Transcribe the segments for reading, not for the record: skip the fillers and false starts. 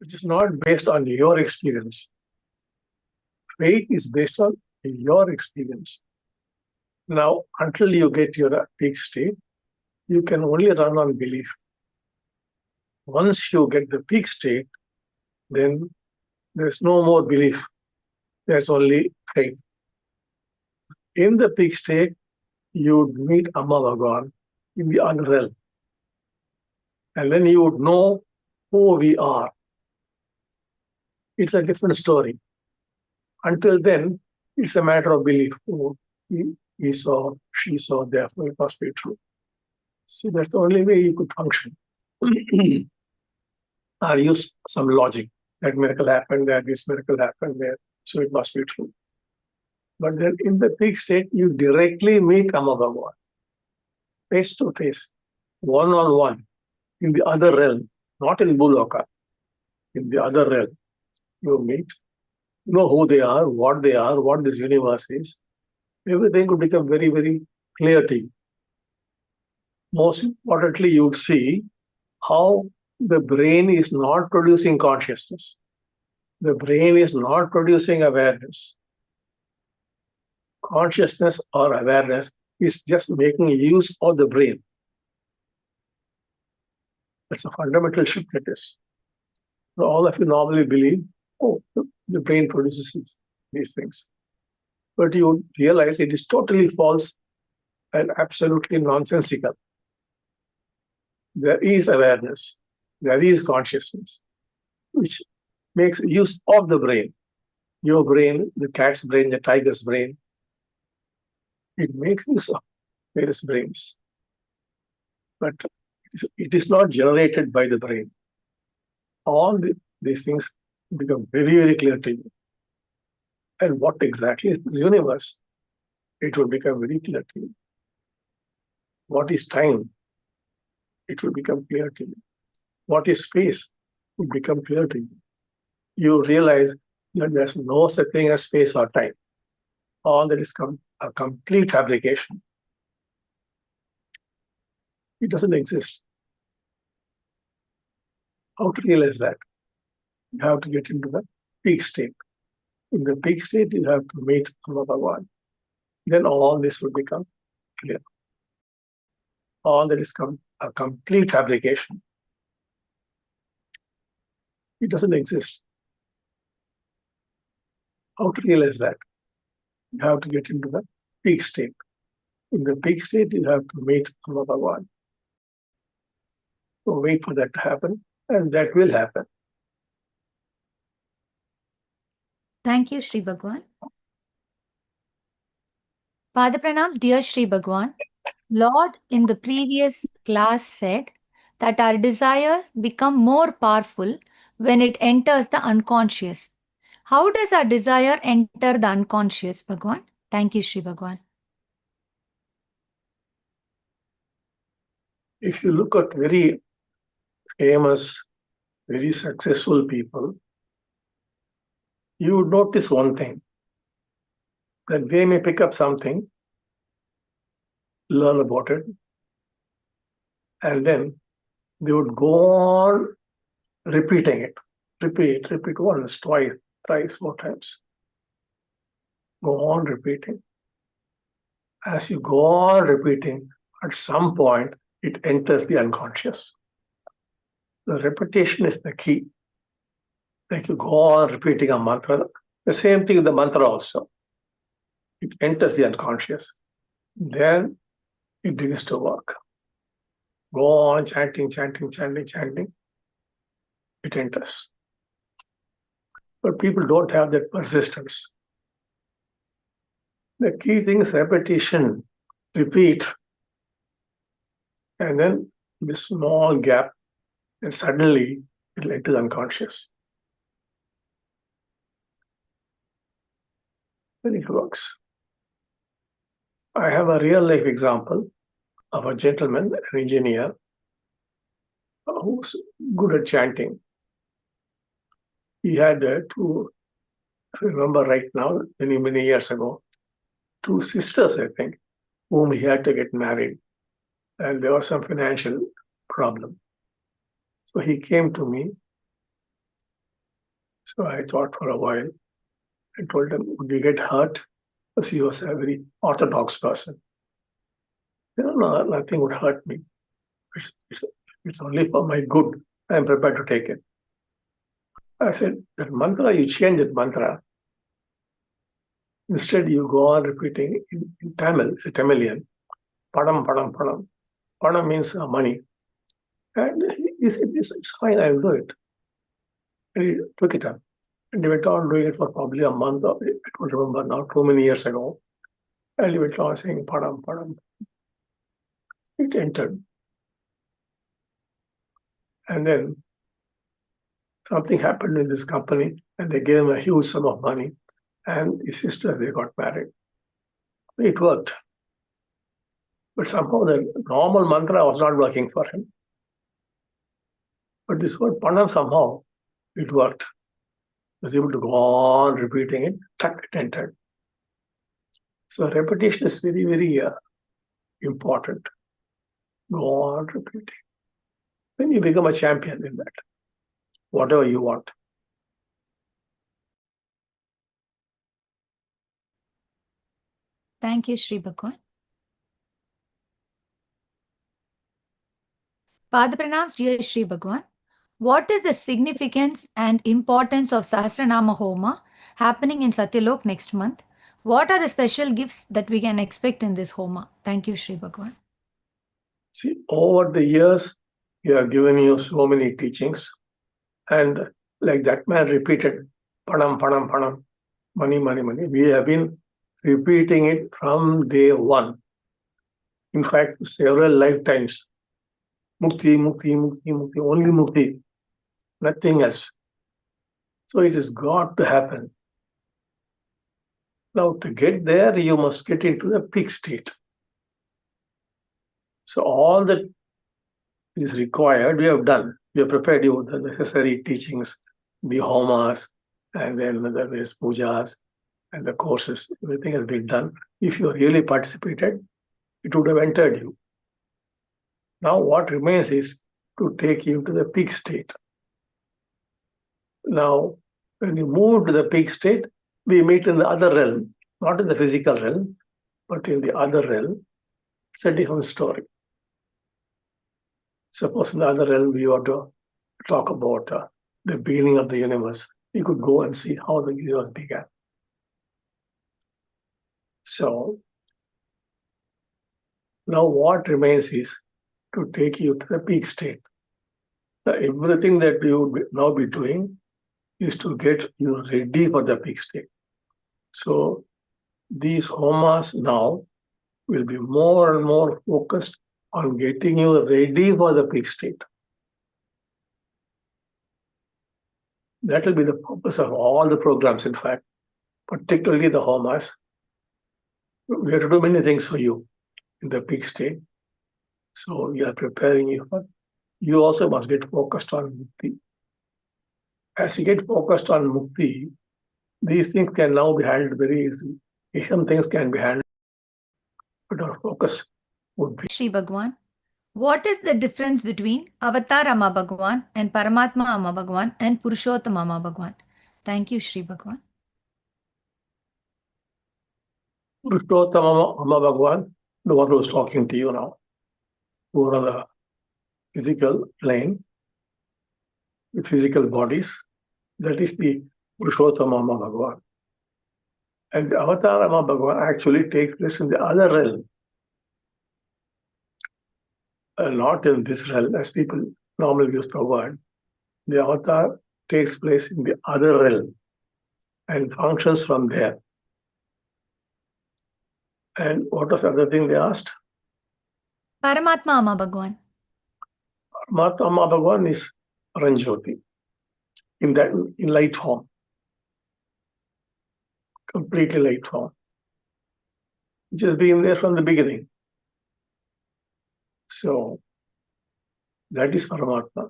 which is not based on your experience. Faith is based on your experience. Now, until you get your peak state, you can only run on belief. Once you get the peak state, then there's no more belief. There's only faith. In the peak state, you would meet Amma Bhagavan in the other realm. And then you would know who we are. It's a different story. Until then, it's a matter of belief. Oh, he saw, she saw, therefore it must be true. See, that's the only way you could function. Or use some logic. That miracle happened there, this miracle happened there, so it must be true. But then in the peak state, you directly meet Amma Bhagavan, face to face, one on one, in the other realm, not in Bhuloka, in the other realm. You meet, you know who they are, what this universe is. Everything could become very, very clear to you. Most importantly, you would see how the brain is not producing consciousness. The brain is not producing awareness. Consciousness or awareness is just making use of the brain. That's a fundamental shift it is. So all of you normally believe, oh, the brain produces these things. But you realize it is totally false and absolutely nonsensical. There is awareness, there is consciousness, which makes use of the brain. Your brain, the cat's brain, the tiger's brain, it makes use of various brains. But it is not generated by the brain. All these things become very, very clear to you. And what exactly is this universe? It will become very clear to you. What is time? It will become clear to you. What is space? It will become clear to you. You realize that there's no such thing as space or time. All that is a complete fabrication. It doesn't exist. How to realize that? You have to get into the peak state. In the peak state, you have to meet Amma Bhagavan. Then all this will become clear. All that is a complete fabrication. It doesn't exist. How to realize that? You have to get into the peak state. In the peak state, you have to meet Amma Bhagavan. So wait for that to happen, and that will happen. Thank you, Sri Bhagwan. Pada Pranams, dear Sri Bhagwan. Lord in the previous class said that our desires become more powerful when it enters the unconscious. How does our desire enter the unconscious, Bhagwan? Thank you, Sri Bhagwan. If you look at very famous, very successful people, you would notice one thing, that they may pick up something, learn about it, and then they would go on repeating it. Repeat once, twice, thrice, 4 times. Go on repeating. As you go on repeating, at some point, it enters the unconscious. The repetition is the key. Like you go on repeating a mantra, the same thing with the mantra also. It enters the unconscious. Then it begins to work. Go on chanting. It enters. But people don't have that persistence. The key thing is repetition, repeat. And then this small gap, and suddenly it will enter the unconscious. Then it works. I have a real life example of a gentleman, an engineer, who's good at chanting. He had two, if I remember right now, many years ago, 2 sisters, I think, whom he had to get married. And there was some financial problem. So he came to me So I thought for a while. I told him, would you get hurt? Because he was a very orthodox person. No, nothing would hurt me. It's only for my good. I'm prepared to take it. I said, that mantra, you change that mantra. Instead, you go on repeating in Tamil, it's a Tamilian, padam, padam, padam. Padam means money. And he said, it's fine, I'll do it. And he took it up. And he went on doing it for probably a month, or I don't remember now, too many years ago. And he went on saying, padam, padam. It entered. And then something happened in this company, and they gave him a huge sum of money. And his sister, they got married. It worked. But somehow the normal mantra was not working for him. But this word Panam, somehow it worked. He was able to go on repeating it, tuck, it entered. So repetition is very, very important. Go on repeating. Then you become a champion in that, whatever you want. Thank you, Sri Bhagwan. Pada Pranams, dear Sri Bhagwan. What is the significance and importance of Sahasranama Homa happening in Satyalok next month? What are the special gifts that we can expect in this Homa? Thank you, Sri Bhagwan. See, over the years, you have given you so many teachings. And like that man repeated, Panam, Panam, Panam, money, money, money. We have been repeating it from day one. In fact, several lifetimes. Mukti, mukti, mukti, mukti, only mukti, nothing else. So it has got to happen. Now, to get there, you must get into the peak state. So all that is required, we have done. We have prepared you with the necessary teachings, the homas, and then the various pujas and the courses. Everything has been done. If you really participated, it would have entered you. Now what remains is to take you to the peak state. Now, when you move to the peak state, we meet in the other realm, not in the physical realm, but in the other realm. It's a different story. Suppose in the other realm we want to talk about the beginning of the universe. You could go and see how the universe began. So now what remains is to take you to the peak state. Everything that you would now be doing is to get you ready for the peak state. So these homas now will be more and more focused on getting you ready for the peak state. That will be the purpose of all the programs, in fact, particularly the homas. We have to do many things for you in the peak state. So we are preparing you for. You also must get focused on mukti. As you get focused on mukti, these things can now be handled very easily. Some things can be handled, but our focus would be. Sri Bhagwan, what is the difference between Avatar Amma Bhagwan and Paramatma Amma Bhagwan and Purushottam Amma Bhagwan? Thank you, Sri Bhagwan. Purushottam Amma Bhagwan, the one who is talking to you now, who are on the physical plane with physical bodies, that is the Purushottam Amma Bhagwan. And the Avatar Amma Bhagwan actually takes place in the other realm. Not in this realm, as people normally use the word. The avatar takes place in the other realm and functions from there. And what was the other thing they asked? Paramatma Amma Bhagwan. Paramatma Amma Bhagwan is Paranjyoti in light form, completely light form, which has been there from the beginning. So that is Paramatma.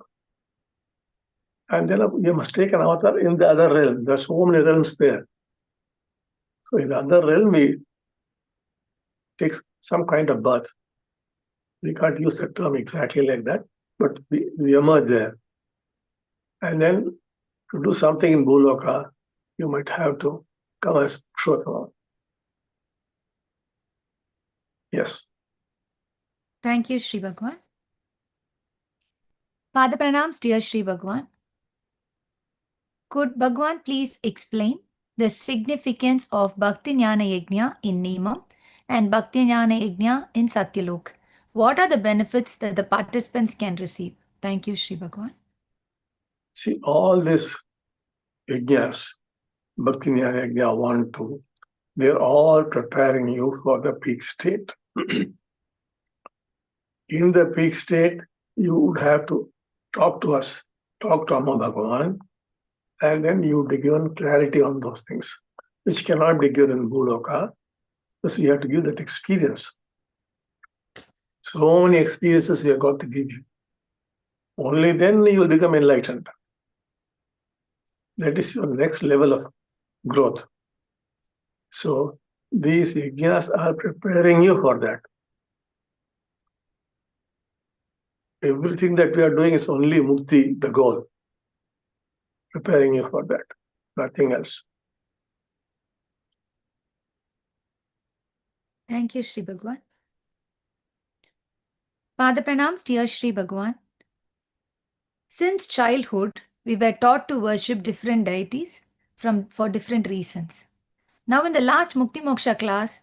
And then you must take an avatar in the other realm. There are so many realms there. So in the other realm, we take some kind of birth. We can't use the term exactly like that, but we emerge there. And then To do something in Bhuloka, you might have to come as Purushottam. Yes. Thank you, Sri Bhagwan. Pada Pranams, dear Sri Bhagwan. Could Bhagwan please explain the significance of Bhakti Jnana Yajna in Nemam and Bhakti Jnana Yajna in Satyalok? What are the benefits that the participants can receive? Thank you, Sri Bhagwan. See, all these yajnas, Bhakti Jnana Yajna 1, 2, they're all preparing you for the peak state. In the peak state, you would have to talk to us, talk to Amma Bhagavan, and then you would be given clarity on those things, which cannot be given in Bhuloka. So you have to give that experience. So many experiences we have got to give you. Only then you will become enlightened. That is your next level of growth. So these yajnas are preparing you for that. Everything that we are doing is only mukti, the goal. Preparing you for that, nothing else. Thank you, Sri Bhagwan. Pada Pranams, dear Sri Bhagwan. Since childhood, we were taught to worship different deities for different reasons. Now, in the last Mukti Moksha class,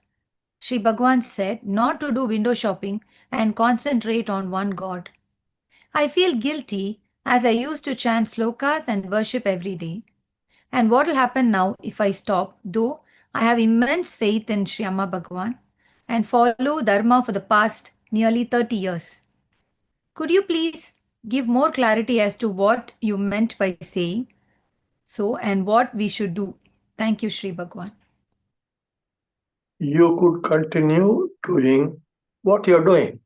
Sri Bhagwan said not to do window shopping and concentrate on one God. I feel guilty as I used to chant slokas and worship every day. And what will happen now if I stop, though I have immense faith in Sri Amma Bhagwan and follow Dharma for the past nearly 30 years? Could you please give more clarity as to what you meant by saying so and what we should do? Thank you, Sri Bhagwan. You could continue doing what you're doing.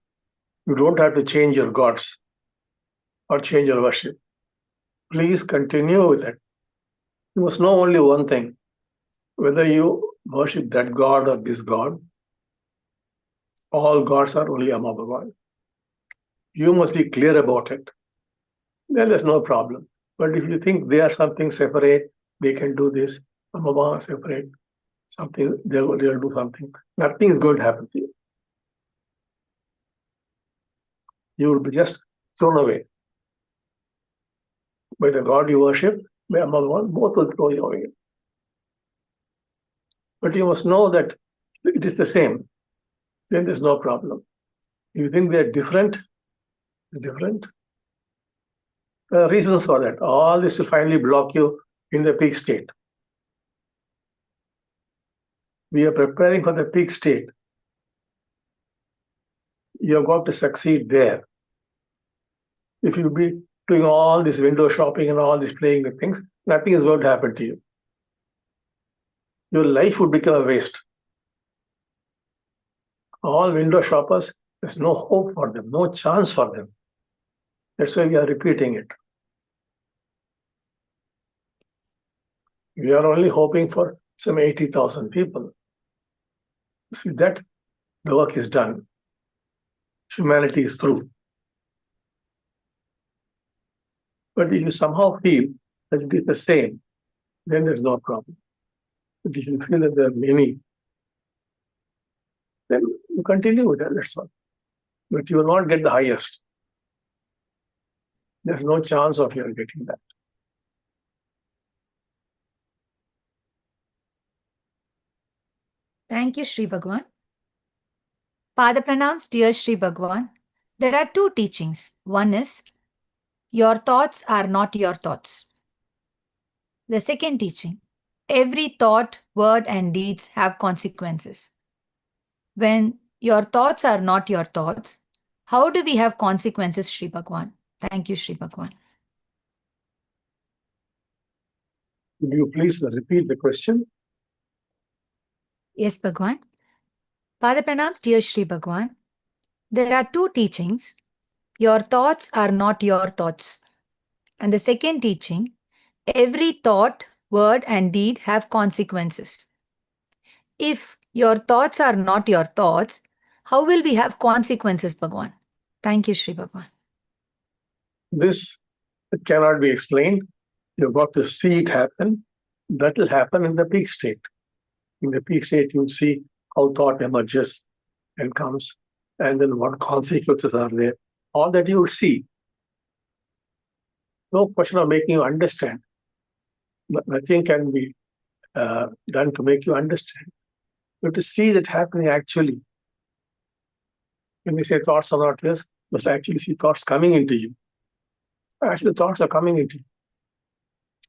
You don't have to change your gods or change your worship. Please continue with it. You must know only one thing. Whether you worship that God or this God, all gods are only Amma Bhagavan. You must be clear about it. Then there's no problem. But if you think they are something separate, they can do this, Amma Bhagavan separate, something, they'll do something, nothing is going to happen to you. You will be just thrown away. By the God you worship, by Amma Bhagavan, both will throw you away. But you must know that it is the same. Then there's no problem. If you think they're different, there are reasons for that. All this will finally block you in the peak state. We are preparing for the peak state. You have got to succeed there. If you be doing all this window shopping and all this playing with things, nothing is going to happen to you. Your life would become a waste. All window shoppers, there's no hope for them, no chance for them. That's why we are repeating it. We are only hoping for some 80,000 people. See that the work is done. Humanity is through. But if you somehow feel that it is the same, then there's no problem. But if you feel that there are many, then you continue with that, that's all. But you will not get the highest. There's no chance of your getting that. Thank you, Sri Bhagwan. Pada Pranams, dear Sri Bhagwan. There are two teachings. One is, your thoughts are not your thoughts. The second teaching, every thought, word, and deeds have consequences. When your thoughts are not your thoughts, how do we have consequences, Sri Bhagwan? Thank you, Sri Bhagwan. Would you please repeat the question? Yes, Bhagwan. Pada Pranams, dear Sri Bhagwan. There are two teachings. Your thoughts are not your thoughts. And the second teaching, every thought, word, and deed have consequences. If your thoughts are not your thoughts, how will we have consequences, Bhagwan? Thank you, Sri Bhagwan. This cannot be explained. You've got to see it happen. That will happen in the peak state. In the peak state, you'll see how thought emerges and comes, and then what consequences are there. All that you will see. No question of making you understand. Nothing can be done to make you understand. You have to see that happening actually. When we say thoughts are not yours, you must actually see thoughts coming into you. Actually, thoughts are coming into you.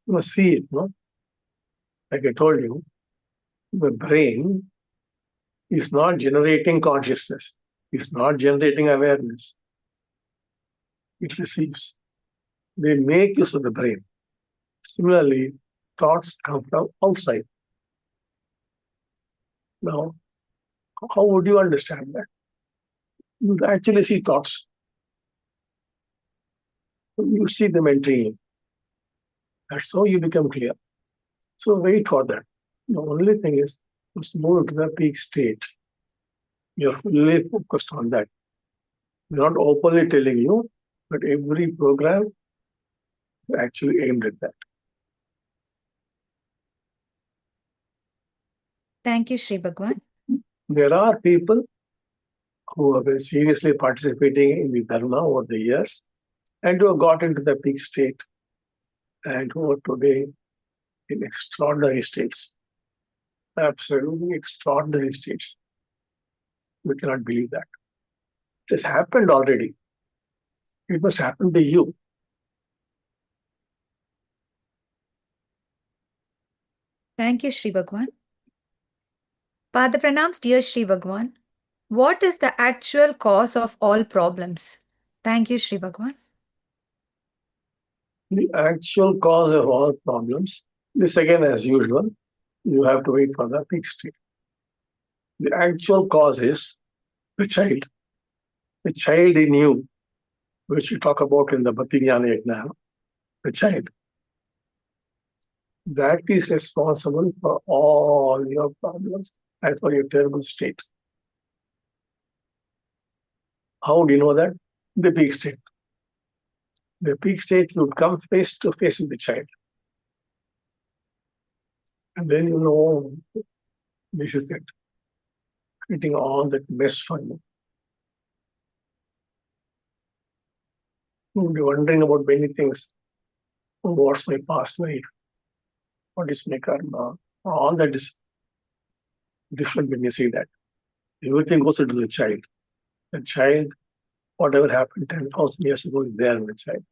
You must see it, no? Like I told you, the brain is not generating consciousness. It's not generating awareness. It receives. They make use of the brain. Similarly, thoughts come from outside. Now, how would you understand that? You actually see thoughts. You see them entering in. That's how you become clear. So wait for that. The only thing is, let's move to the peak state. You're fully focused on that. We're not openly telling you, but every program is actually aimed at that. Thank you, Sri Bhagwan. There are people who have been seriously participating in the Dharma over the years and who have got into the peak state and who are today in extraordinary states. Absolutely extraordinary states. We cannot believe that. It has happened already. It must happen to you. Thank you, Sri Bhagwan. Pada Pranams, dear Sri Bhagwan. What is the actual cause of all problems? Thank you, Sri Bhagwan. The actual cause of all problems, this again as usual, you have to wait for the peak state. The actual cause is the child. The child in you, which we talk about in the Bhakti Jnana Yajna, the child. That is responsible for all your problems and for your terrible state. How do you know that? The peak state. The peak state, you would come face to face with the child. And then you know this is it. Creating all that mess for you. You'll be wondering about many things. Oh, what's my past life? What is my karma? All that is different when you see that. Everything goes into the child. The child, whatever happened 10,000 years ago, is there in the child.